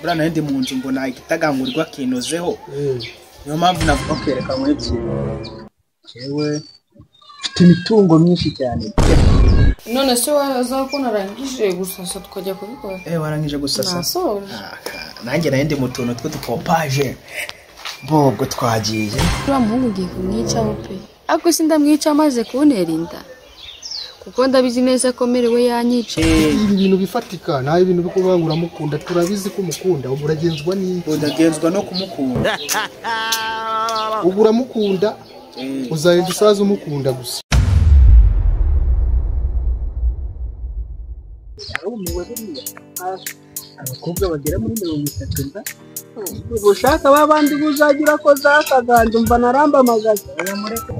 bura nandi mu nzu mbona igitagangurirwa kinozeho niyo mpamvu navuga kwereka muri iki jewe imitungo myinshi cyane none se waza ko narangije gusasa tukajya kubikora warangije gusasa nasoje nanjye nandi mu tuntu tw'udupopaje bobwo twagiye ura muhungu ngiye kumwicaho pe ako sindamwica amaze kuntera inda kuko ndabizi neza ko merewe yanyica ibi bintu bifatika naho ibintu bikubangura mukunda turabizi ko mukunda uragenzwa n'iki udagenzwa no kumukunda ugura mukunda uzahenda usaza umukunda gusa abakobwa bagera muri 30 nda ubushaka babandi buzagira ko zakaganje umva naramba magaza yamureka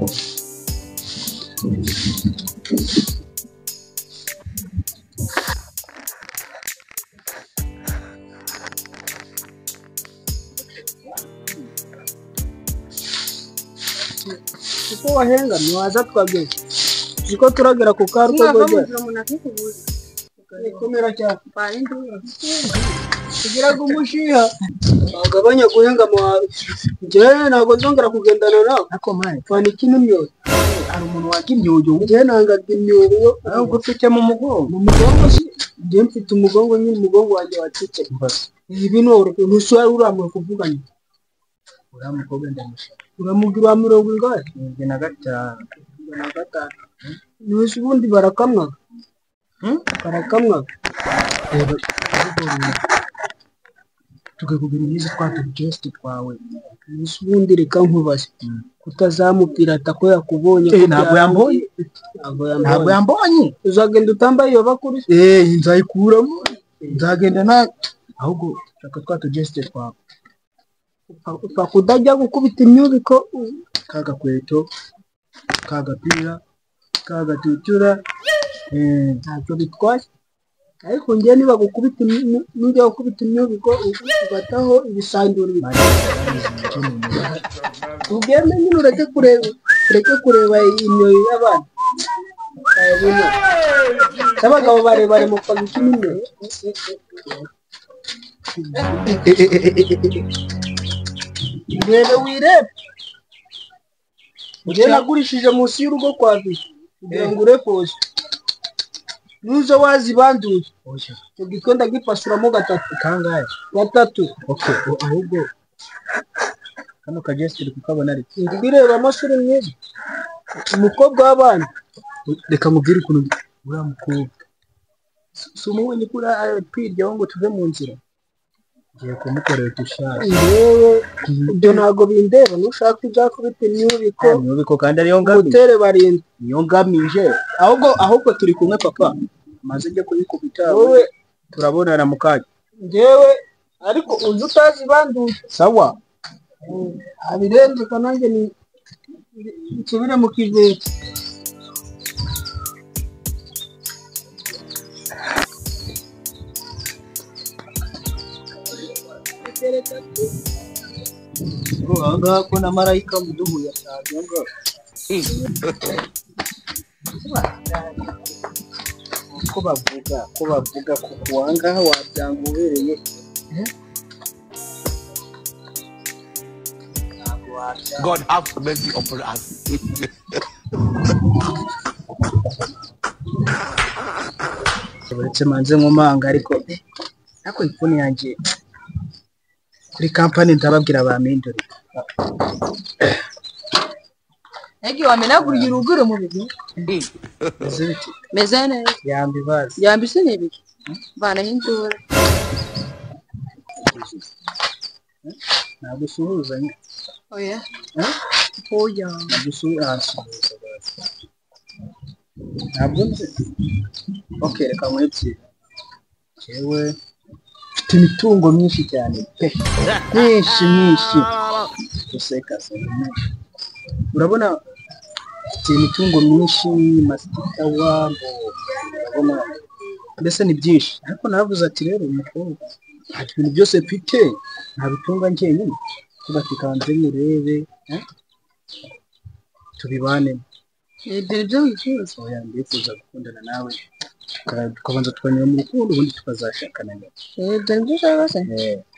uko wahenga niwaza twageze ziko turagera ku karuko goje komera cyane kugira ngo umushiha agabanya guhenga mu je nago nzongera kugendana nawe ako maye fani kino myoyo ari umuntu wakimyoyo je nanga imyoyo ahubwo ufite mu mugongo si je mfite umugongo nyine umugongo wanje wacitse ibi no uruswa uramwe kuvuganya uramukobwa ndamushaka uramugira 70 25 n'uzi ubundi barakamwa barakamwa tukakubwira ibizi twatugest twawe n'uzi ubundi reka nkubaze kutazamupira atako yakubonye ntabwo yambonye uzagenda utambaye iyo bakuri nzayikuramo nzagenda nta ahubwo shaka twatugest twawe kudajya gukubita imyubiko kagakweto kagapira kagatutura ntacyo bitwaye ariko ngiye niba gukubita n'ujya gukubita imyubiko ugataho ibisandura ugende nyine ureke kureba imyoyo y'abana abagabo barebare mu pagiki n'imyoyo wirebe njye nagurishije munsi y'urugo kwa Visi kugira ngo urepoze nuzo wazibanduye cyo gitwe ndagipasuramo gatatu kangahe okay ahubwo kano kagestiri kukabona ari ndibireba amasuri mwiza umukobwa w'abana reka mubwire ukuntu ura mukobwa sumubonye kuri kwirya ngo tuve mu nzira ngiye kumukorera dushaka ibyo ntago bindeba nushaka ibyakubita imyubiko kandi ariyo ngamije utere barinde niyo ngamije ahubwo turi kumwe papa maze njye kubikubita wowe turabonana mukanya ngewe ariko uzi utazi banduye sawa abirenze kanange ni nsubire mu kivete Anga kuna marayika mudumu ya sajongo ko bavuga kuwanga wabyangubereye God have mercy upon us. Uretse manze nkomanga ariko ifone yanjye kuri company ndababwira bamindure egi wamenaguriye uruguru mu bigo meze neza yambise n'ibiki bana hindura nagusuhuzanya oya nagusuhuzanya ntabwo nzi okay reka mwebye jewe mfite imitungo myinshi cyane pe myinshi useka urabona mfite imitungo myinshi mastika wambo urabona mbese ni byinshi ariko naravuze ati rero umukobwa ati ibintu byose mfite ntabitunga njyenyine tubatikanze murebe tubibane ibyo wifuza oya ndifuza gukundana nawe tukabanza tukanyura mu rukundo ubundi tukazashakana nyuma. Ibyo nibyo ushaka se?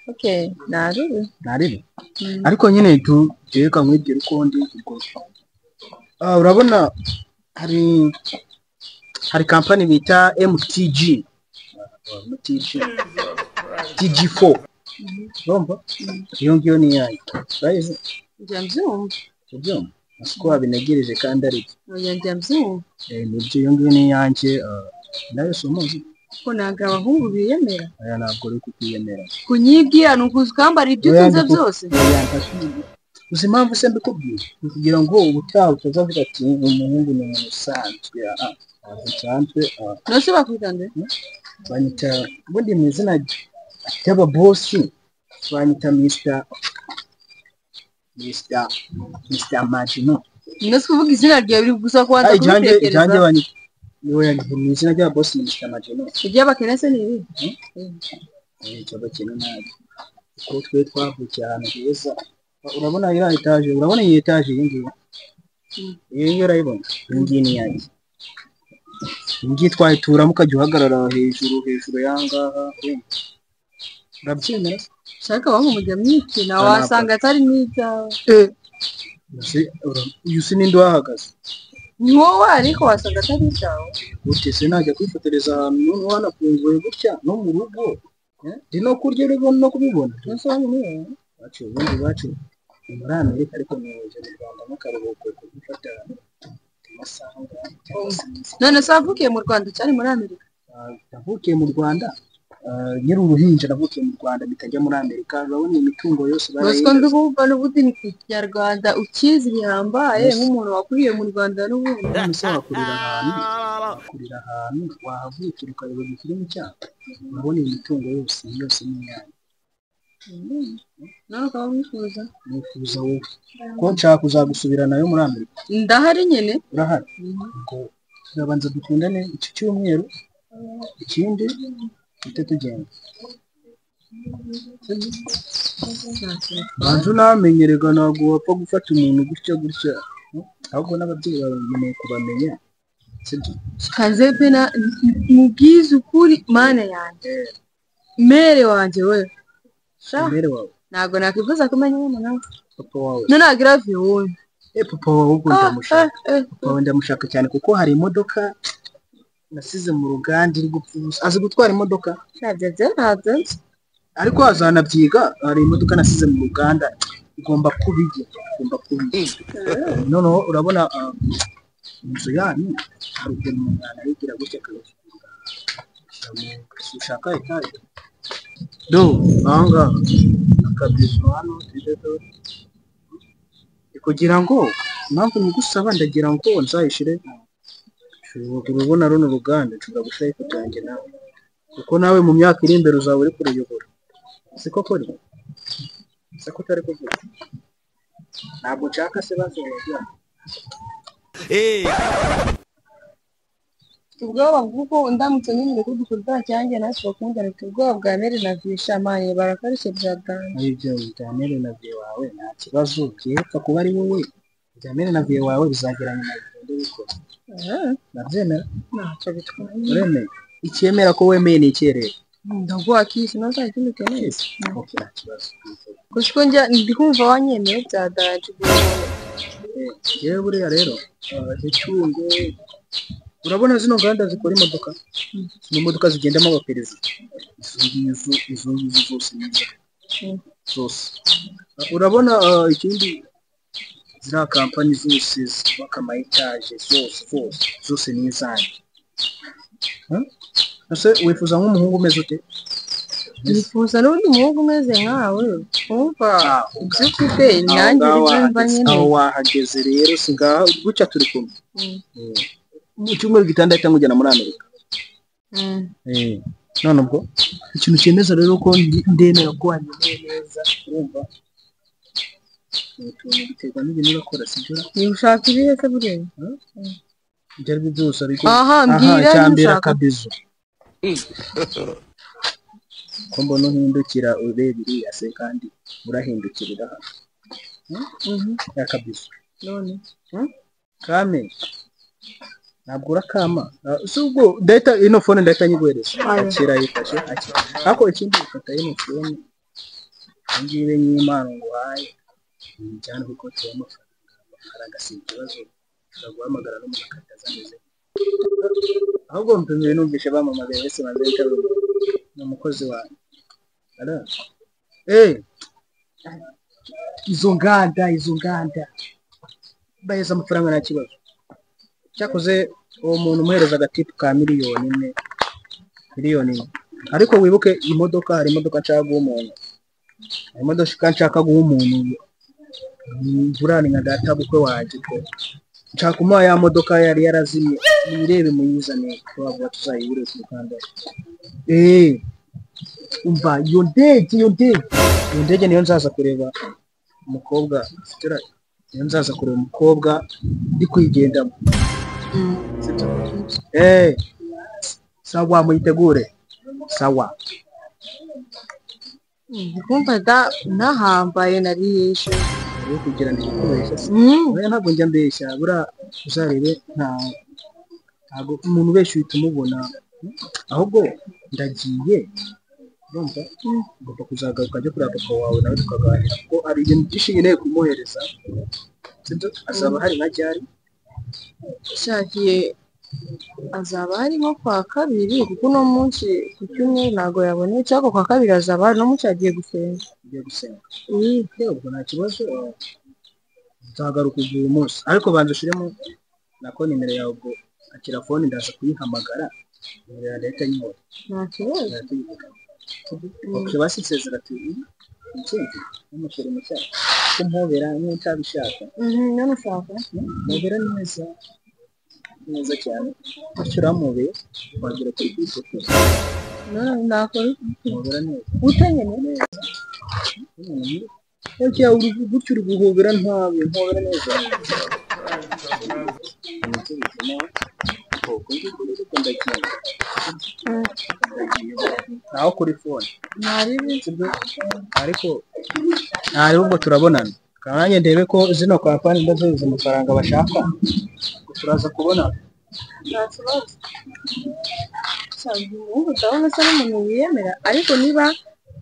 Okay, naribi. Ariko nyine tujyeka mwibwira uko ndi ubwo. Urabona hari company bita MTG. TG4. Urumva? Iyo ngiyo ni yayi. Urayizi? Njyambyumva. Asiko wabinegereje kandi ari byo. Njyambyumva. Nibyo iyo ngiyo ni yanjye. Nawe somuzi. Ko naga abahungu biyemera? Aya ntabwo uri kutiyemera. Kunyigira nukuzi kwambara ibyo utunze byose. Uzi impamvu se mbikubwira kugira ngo ubutaha utazavuga ati umuhungu ni umuntu usanzwe usanzwe. Nose bakwita nde? Banyita ubundi mu izina ry'aba boss banyita Mr. Magino. Nose kuvuga izina ryawe biri gusa kwanza kubitekereza. Ijanje banyita mu izina ry'aba boss ni Mr. Magino. Ijya bakenese ni ibi? Cyabakene nabi. Ko twe twavukiye ahantu heza. Urabona iriya etaje, urabona iyi etaje iyi ngiyi? Iyi urayibona? Iyi ngiyi ni yanjye. Iyi ngiyi twayituramo ukajya uhagarara hejuru y'ahangaha. Urabyemera se? Shaka wangu mujya mwikina wasanga atari n'ibyawe. Uyu si ninde wahagaze? Ni wowe ariko wasanga atari ibyawe. Gute se najya kwifotoreza ahantu none wanafunguye gutya no mu rugo? Ndi no kurya uriho no kubibona. Nose wangu ni wowe. Bacu muri Amerika ariko nuje mu Rwanda n'akaruhuko ko gufata amasaha. None se wavukiye mu Rwanda cyane muri Amerika? Navukiye mu Rwanda nyiri uruhinja navukiye mu Rwanda bitajya muri Amerika. Urabona imitungo yose barayizi. Bose ndumva n'ubundi ni Kinyarwanda ukizi bihambaye nk'umuntu wakuriye mu Rwanda n'ubundi. None se wakurira ahantu wahavukira ukareba igifilimi cyawe. Urabona imitungo yose ni yawe. None ukaba wifuza? Nifuza wowe ko nshaka kuzagusubirana nayo muri Amerika. Ndahari nyine. Urahari? Ngo turabanza dukundane iki cyumweru ikindi tujye tugenda. Bantu namenyerega ntabwo wapfa gufata umuntu gutya ahubwo n'ababyeyi bawe nkeneye kubamenya. Kanze pena mubwize ukuri mana yanjye mere wanjye we mere wawe ntabwo nakwifuza kumenya mama nawe papa wawe none agravi wowe papa wawe ubwo ndamushaka papa wawe ndamushaka cyane kuko hari imodoka nasize mu ruganda iri gupfuza azi gutwara imodoka ntabyo ariko azanabyiga hari imodoka nasize mu ruganda igomba kubigira none urabona inzu yanyu hari ukuntu umwana yigira gutya akazi ushaka etaje do anga akabizo hano kugira ngo impamvu nyigusaba ndagira ngo nzayishire urubona runo ruganda nshobora gushaka ifoto yanjye nawe kuko nawe mu myaka iri imbere uzaba uri kuruyobora siko kuri siko utari kuvuga ntabwo nshaka se bazongera ubwoba bw'uko ndamutse nyine ko dukurwa cyanjye natwe bakundana ubwoba bwa mere na vishamanye barakarishye byadana ibyo bya mere na vie wawe nta kibazo byepfa kuba ari wowe bya mere na vie wawe bizageranye na byo bikora nabyemera ntacyo bitwaye uremeye icyemera ko wemeye ni icyerere ndaguha kisi nazo ikindi keneye okay nta kibazo kuko njya ndikumva wanyemeye byadaje yewe buriya rero itungo urabona zino nganda zikora imodoka imodoka zigendamo abaperezida izo zose neza zose urabona ikindi zira kampani zose zubaka ama etage zose ni izanjye ese wifuza nk'umuhungu umeze ute nifuza n'undi muhungu umeze nkawe umva ibyo ufite nanjye byumva nyine aho wahageze rero singaho gutya turi kumwe mu cyumweru gitandatu ngujyana muri Amerika none ubwo ikintu cyemeza rero ko ndemera ko wanyemeye neza urumva utuntu biterwa n'ibintu urakora sibyo ni ushaka ibihe se buriya byari byose ariko mbwira cyambera kabizo ko mbona uhindukira ureba iriya se kandi urahindukirira hano ya kabizo none kame ntabwo urakama ubwo data ino phone ndahita nyiguhereza akira yifashe akira ariko ikindi ufata ino phone ngibe nyimana ngo haye cyane kuko cyemo amafaranga si ikibazo turaguhamagara no mu katazameze ahubwo mpimye numvishe bamamagaye wese bazita n'umukozi wawe ara izo nganda baheza amafaranga nta kibazo cyakoze uwo muntu umuhereza agatipu ka miliyoni imwe ariko wibuke imodoka hari imodoka nshaka guha umuntu mvurani nka data bukwe wanjye ko nshaka kumuha ya modoka yari yarazimye nirebe muyizane twavuga tuzayibure ku Rwanda umva iyo ndege niyo nzaza kureba umukobwa niyo nzaza kureba umukobwa ndi kwigendamo sawa muyitegure sawa kumva da nahambaye nariyeshe kugira ngo ikubeshye ntabwo njya mbeshya bura uzarebe ntabwo umuntu wese uhita umubona ahubwo ndagiye urumva ugomba kuzagaruka ajya kureba papa wawe nawe tukaganira kuko hari ibintu byinshi nkeneye kumuhereza azaba hari nka ryari shakiye azaba hari nko kwa kabiri kuko uno munsi ku cyumweru ntabwo yaboneye cyangwa kwa kabiri azaba hari no munsi agiye gusenga ubwo nta kibazo nzagaruka uyu munsi ariko banza ushiremo nako nimero yawe ubwo akira phone ndaza kuyihamagara nimero ya leta nyine nta kibazo bakje basitsezera ati ikindi n'umusore mucyara kumpobera n'utabishaka n'amashaka mobera neza cyane ashyiramuye wagira kuri ifoto nakora mobera neza utanye neza Oya gutyo uri guhobera ntawe mpobera neza naho kuri phone ariko ubwo turabonana kandi ndebe ko zino kampani ndazizi amafaranga bashaka turaza kubona nta kibazo ubu ndabona se n'umuntu wiyemera ariko niba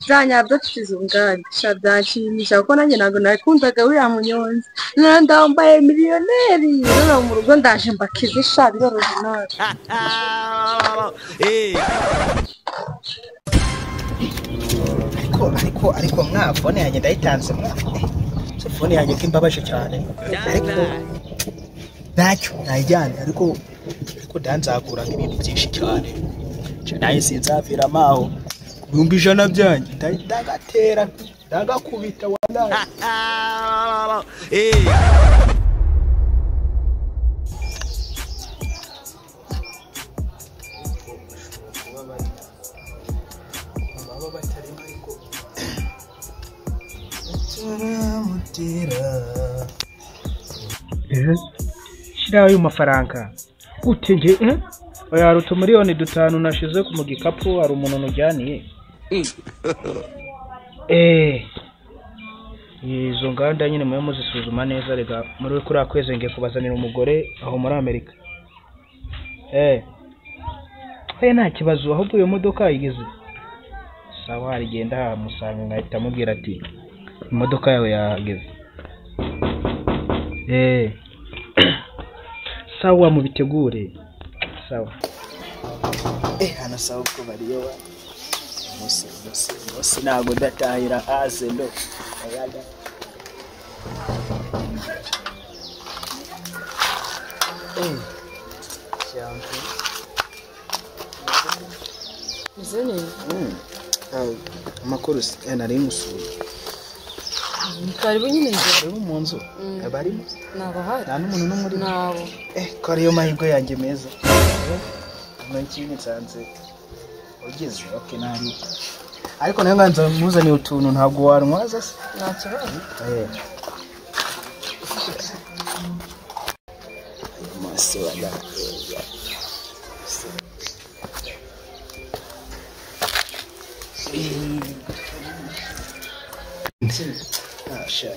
byanyabyo tukize ubwari byanshimisha kuko nanjye ntabwo nakundaga uriya munyonzi none ndambaye miliyoneri none mu rugo ndaje mbakize sha biroroshye nawe ariko mwa phone yanjye ndayitanze mwa phone yanjye kimbabaje cyane ariko ntacyo nayijyane ariko ndanzagura ibintu byinshi cyane naye sinzavira amaho ibihumbi 100 byanjye ndagatera ndagakubita wallahi shiraho ayo mafaranga utenge oya ruto miliyoni 5 nashize ku mugikapu hari umuntu nujyaniye izo nganda nyine mwe muzisuzuma neza rega muri kuri akweze ngiye kubazanira umugore aho muri Amerika nta kibazo ahubwo iyo modoka igeze sawa arigenda musanga ngahita mubwira ati imodoka yawe yageze sawa mubitegure sawa hano sawa uko bariyo musi ntago ndatahira haze ndo ayada Zene amakuru nari musuye karibu nyine nje mu nzu abarimo nabahari nta n'umuntu n'umuri nabo ko ariyo mahirwe yanjye meza n'ikindi nsanze ugeze okay nari ariko nayo nganza muzaniye utuntu ntabwo warwaza se nta kibazo masi wala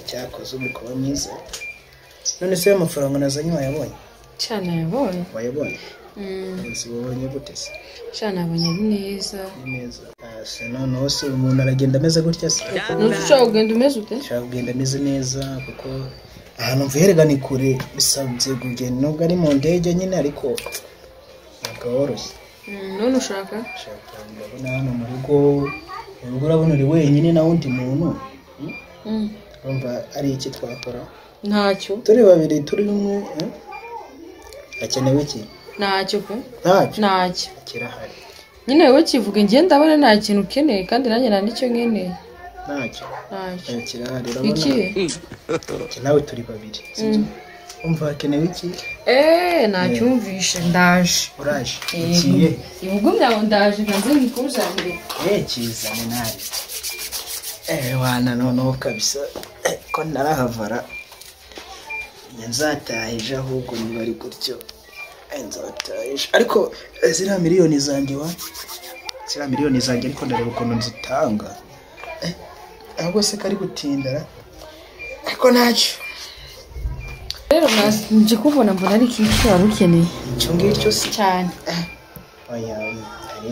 cyakoze umukoro mwiza none se amafaranga nazanye wayabonye cyane yabonye wayabonye ese wabonye gute se cyane abonye neza neza se noneho se umuntu aragenda ameze gutya se nushaka kugenda umeze ute nshaka kugenda ameze neza kuko ahantu mverega ni kure bisabye kugenda nubwo ari mu ndege nyine ariko akaworoshye none ushaka ndabona hano mu rugo urabona uri wenyine na wundi muntu urumva ari iki twakora ntacyo turi babiri turi umwe hakenewe iki ntacyo pe ntacyo kirahari nyine wowe kivuga njye ndabona nta kintu ukeneye kandi nanjye nta nicyo nkeneye ntacyo kirahari iki nawe turi babiri umva hakenewe iki nacyumvishe ndaje uraje ikiye ibugumya ngo ndaje nkanze ngikuzanire kizane nari wana noneho kabisa ko narahavara nzatahije ahubwo niba ari gutyo nzatahije ariko ziriya miliyoni zanjye ariko ndareba ukuntu nzitanga ahubwo se kari gutindara ariko ntacyo rero nje kubona mbona ari ikintu wari ukeneye icyo ngicyo si cyane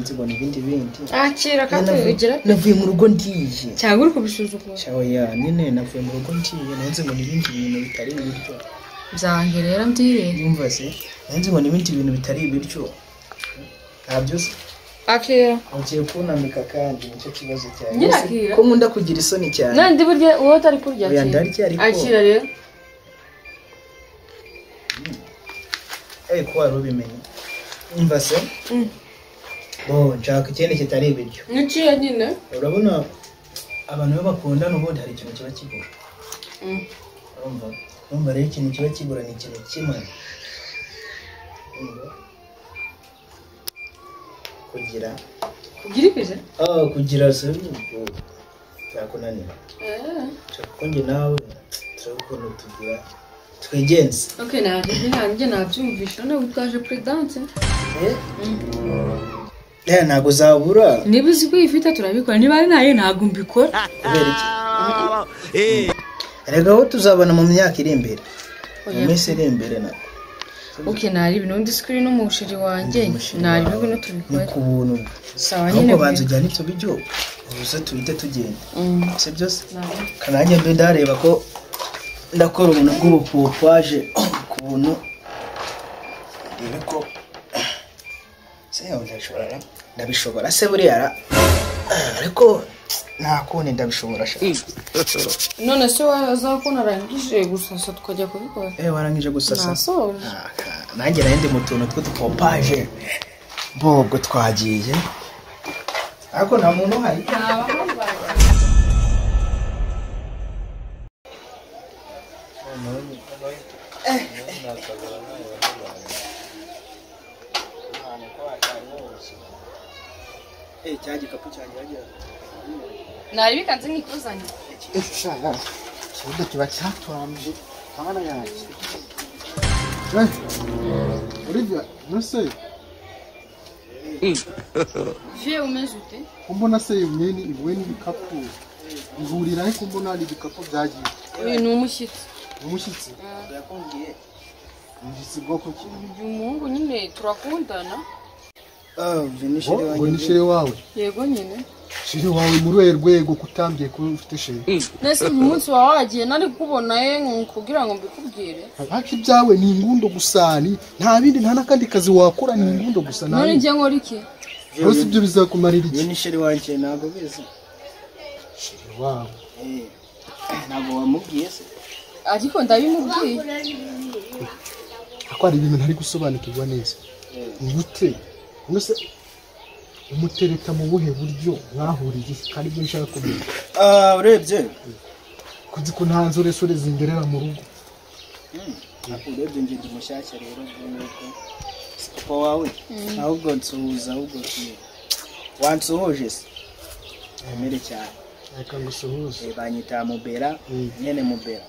nzi ngo n'ibindi akira kandi ugira navuye mu rugo ndiye cyangwa uri kubisuzugura nyine navuye mu rugo ndiye nzi ngo n'ibindi bintu bitari ibiryo byanjye rero ndire yumva se nzi ngo n'ibindi bintu bitari ibiryo ntabyo se akira ugiye kunamika kandi nicyo kibazo cyane nyine ko nkunda kugira isoni cyane nandi burya wowe utari kurya akira rero ko wari ubimenye umva se nshaka ikindi kitari ibiryo niciye nyine urabona abantu iyo bakundana ubundi hari ikintu kiba kibura urumva rero ikintu kiba kibura ni ikintu kimwe kugira ipize kugira se byakunanira kuko njye nawe turabona ukuntu tugira twigenze nanjye nabyumvisha nawe utwaje peredanse ntabwo zabura niba uzi ko uyifite turabikora niba ari nayo ntabwo mbikora kubera iki reka aho tuzabona mu myaka iri imbere mu minsi iri imbere ntabwo nari ibintu sikuri n'umusheri wanjye nari bino tubikora ni ku buntu sawa nyine ahubwo banza ujyane icyo biryo ubuze tuhite tugenda si byose kanajye mbe ndareba ko ndakora ubuntu bw'ubupopaje ku buntu ndebe ko ndabishobora se buriya ariko nta kundi ndabishobora none se waza ko narangije gusasa tukajya kubikora warangije gusasa nasoje nanjye nari ndi mu tuntu tw'udupopaje mbobwo twagiye ariko nta muntu uhari cya gikapu cyanjye wagira nari bikanze nkikuzanye kibuga kiba cyatwambye kamana yanjye Olivia nose vie umeze ute kumbona se yumyeni ibuwe n'ibikapu ihurira he kumbona ari ibikapu byagiye uyu ni umushyitsi yakongeye umushyitsi bwoko ki umuhungu nyine turakundana Shiri wawe yego nyine Shiri wawe muri rwego kutambye ko ufite shiri nese umunsi wawe wagiye nari kubona kugira ngo mbikubwire haki byawe ni ingundo gusani nta bindi nta nakandi kazi wakora ni ingundo gusa none ngiye nkora iki bose ibyo bizakumarira iki ni shiri wanjye ntabwo bizi Shiri wawe ntabwo wamubwiye se ariko ndabimubwiye ako ari ibintu ntari gusobanukirwa neza ngute nose umutereta mu buhe buryo mwahuriye kandi byo nshaka kumenya urebye kuzi ko nta nzoresore zingerera mu rugo urebye njye ndi mushyashya rero nuko papa wawe ahubwo nsuhuza ahubwo wansuhuje se emere cyane reka ngusuhuze banyita Mubera nyene Mubera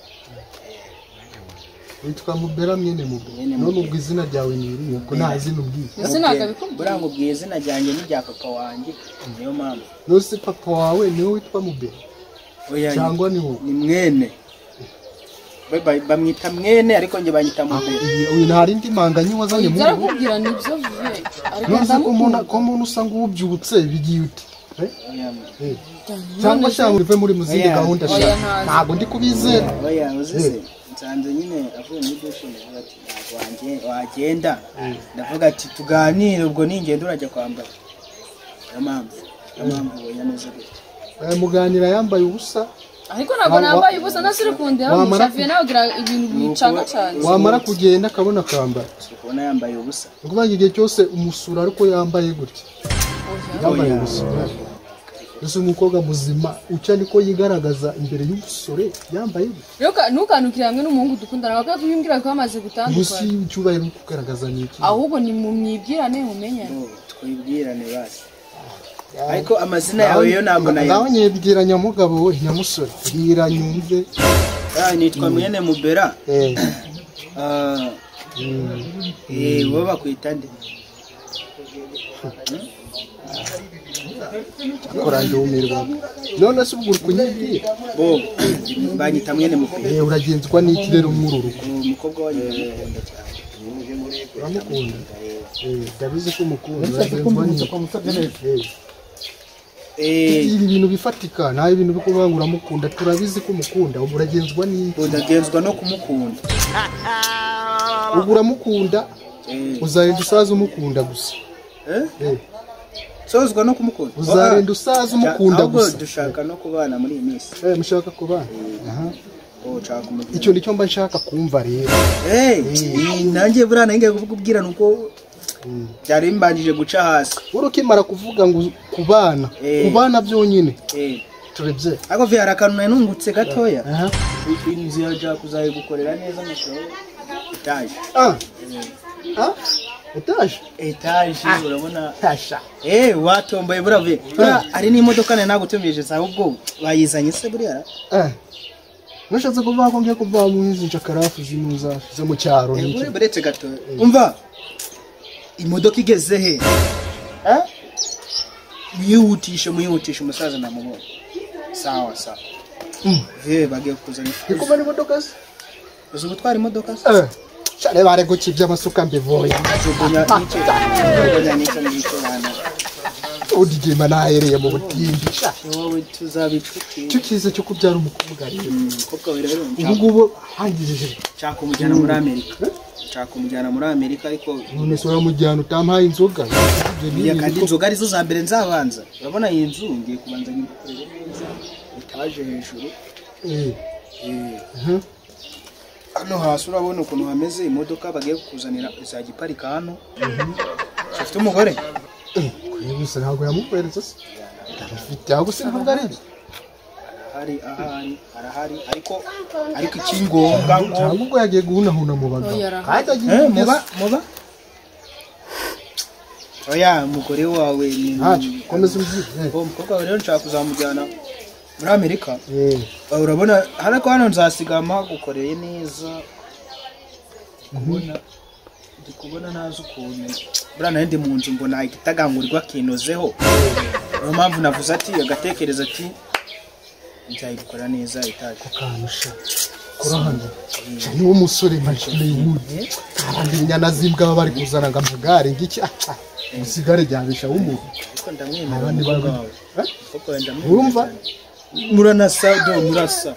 witwa Mubera mwene Mubera none ubwo izina ryawe ni irihe ko nta zina ubwiye ese nagabikubwira burango ubwiye izina ryanjye n'irya papa wanjye niyo mpamvu nose papa wawe niwe witwa Mubera cyangwa ni wowe ni mwene bamwita mwene ariko nge banyita mubere. Uyu ntari ndi manganyi wazanye mu Zarakubwira nibyo vive. Ariko Nuzi ko umuntu usanga ubyutse bigiye uti cyangwa cyangwa uve muri muzindi gahunda ntabwo ndi kubizera. Oya uzize nsanze nyine avuye muri dushe ndavuga ati ntabwo wagenda ndavuga ati tuganire ubwo ningenda urajya kwambara amamvu yameze gute muganira yambaye ubusa ariko ntabwo nambaye ubusa nasiri kundera mushafiye nawe gira ibintu bicanga cyane wamara kugenda akabona kambara ubona yambaye ubusa ukuvuga igihe cyose umusura ariko yambaye gutya yambaye ubusa Ese umukobwa muzima uca niko yigaragaza imbere y'umusore yambaye gutya nukanukira hamwe n'umuhungu dukundana bakaba tubimbwira ko bamaze gutandukana gusi cyubahiro kugaragaza niki ahubwo ni mu myibwirane mumenyane twibwirane basi ariko amazina yawe yo ntabwo nayo nawe nyibwira nyamugabo we nyamusore bwira nyumve nitwa mwene mubera wowe bakwita nde koranje umirwa none se ubwo kunyibwira bo banyita mwene mubera uragenzwa n'iki rero mururuko umukobwa wanyu ndamukunda cyane uramukunda ndabizi ko umukunda ibi bintu bifatika nawe ibintu byo kubangura mukunda turabizi ko umukunda ubu uragenzwa n'iki ndagenzwa no kumukunda ubu uramukunda uzagenda usaza umukunda gusa sozwa no kumukunda uzagenda usaza umukunda gusa dushaka no kubana muri iyi minsi mushaka kubana icyo nicyo mba nshaka kumva rero nanjye buriya nanjye kuvuga nuko byari mbanjije guca hasi urukimara kuvuga ngo kubana byonyine turebye ariko vya akantu nanungutse gatoya inzu yaje kuzayigukorera neza mushobo etaje etaje urabona tasha watomboye buravuye ari n'imodoka nagutumije za ubwo bayizanye se buriya Nashatse kuvuga ko ngiye kuva mu izi jakarafu zinuza zo mu cyaro n'iki buretse gato umva imodoka igeze he mwihutishe umusaza namubona sawa bagiye kuzana ikuba ni imodoka se uzi gutwara imodoka se cyane bare gukibya amasuka mbivoye udigima nahereye mu butindi wowe tuzabicuki cyukize cyo kubyara umukobwa rero umukobwa we rero ubwo hangirije cyako mujyana muri Amerika ariko none so yamujyana utampaye inzoga kandi inzoga arizo za mbere nzabanza urabona iyi nzu ngiye kubanza ngikorera neza etaje hejuru hano hasi urabona ukuntu hameze imodoka bagiye kukuzanira izajya iparika hano ufite umugore gusa ntabwo yamukweretse se afite aho gusa ntabwo ari arahari ariko ikingombwa ngo ntabwo yagiye guhunahuna mu bagabo muba oya umugore wawe ni komeza uzi umukobwa wawe rero nshaka kuzamujyana muri Amerika urabona harako hano nzasigama gukoreye neza kubona nazo ukuntu buriya nayo ndi mu nzu mbona igitagangurirwa kinozeho niyo mpamvu navuze ati agatekereza ati nzayikora neza itaje kukanusha kurahana niwo musore Hollywood kandi inyana zimbwa bari kuzana ngo amagare ngiki musigare ryabisha w'umuntu ariko ndamwemera urumva murasa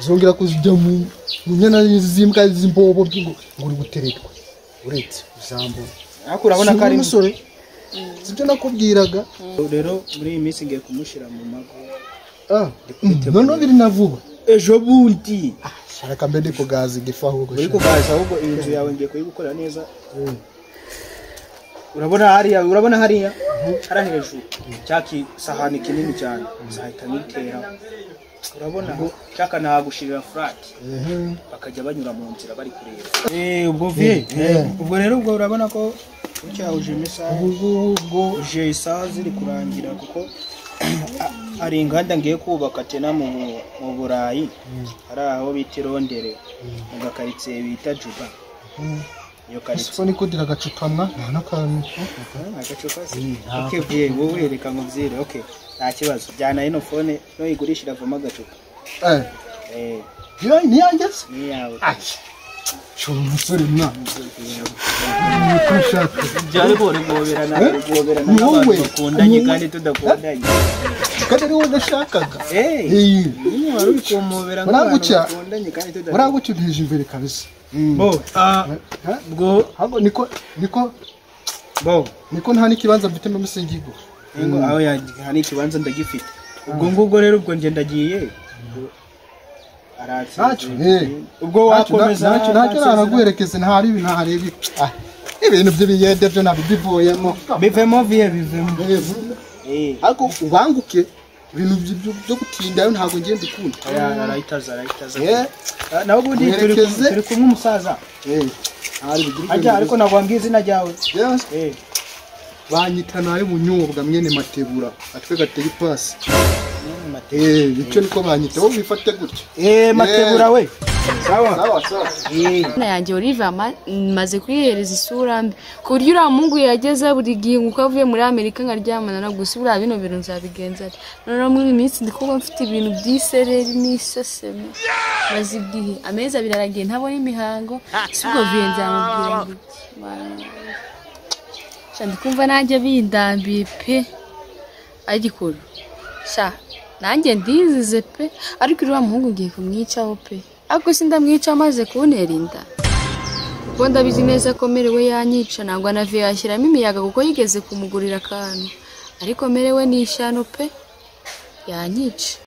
zongera kuzijya mu nyana zimbwa zimbobo ngo uri guteretwa uretse uzambura ariko urabona ko ari umusore sibyo nakubwiraga rero muri iyi minsi ngiye kumushira mu mago none biri navuba ejo bundi reka mbe ndiko gazi gifa ahubwo uri kugaza ahubwo inzu yawe ngiye kuyigukorera neza urabona hariya hari hejuru cyaki sahani kinini cyane zahita nitera urabona cyaka nagushirira flat bakajya banyura mu nzira bari kureba ubwo rero ubwo urabona ko cyahuje imisaha ubwo je isaha ziri kurangira kuko ari inganda ngiye kubaka tena mu Burayi hari aho bita Rondere mu gakaritsiye bita Juba iyo karitsiye niko dira gacutamwa n'akantu agacupa okay wowe reka nguzire nta kibazo jyana ino phone no igurishira vuma gacupa ni yanjye se ni yawe shora umusore mwana uko ushaka byari guhoberana n'abantu bakundanye kandi tudakundanye kandi ari wowe udashakaga ni wari uri kumubera nk'abantu bakundanye kandi tudakundanye uraguca ubwije imbere kabisa bwo niko nta n'ikibanza mfite mu misingigo ngo aho hari ikibanza ndagifite ubwo ngubwo rero ubwo nje ndagiye ntacyo ubwo wakomeza ntacyo naraguherekeze ntarebe ibintu by'ibiyede byo nabivuyemo bivemo bivemo ariko ubanguke ibintu byo gutindayo ntabwo ngiye mbikunda arayitaza nawe ubundi turi kumwe umusaza ariko ntabwo wambwiye izina ryawe banyita nayo ubunyobwa mwene Matebura atwe gateye ipasi icyo niko banyita wowe wifate gutya Matebura we sawa na yanjye Oliver maze kwihereza isura mbi ku buryo uriya mungu yageze buri gihe uko avuye muri Amerika nkaryamana na gusa buriya bino bintu nzabigenza none muri iyi minsi ndikuba mfite ibintu by'isereri n'iseseme maze igihe amezi abiri aragiye ntabona imihango sibwo viye nzamubwira ngo shandi kumva nanjye bindambiye pe agikuru sha nanjye ndizize pe ariko uriya muhungu ngiye kumwicaho pe ariko sindamwica amaze kuntera inda kuko ndabizi neza ko merewe yanyica nangwa na vie yashyiramo imiyaga kuko yigeze kumugurira akantu ariko merewe n'ishyano pe yanyica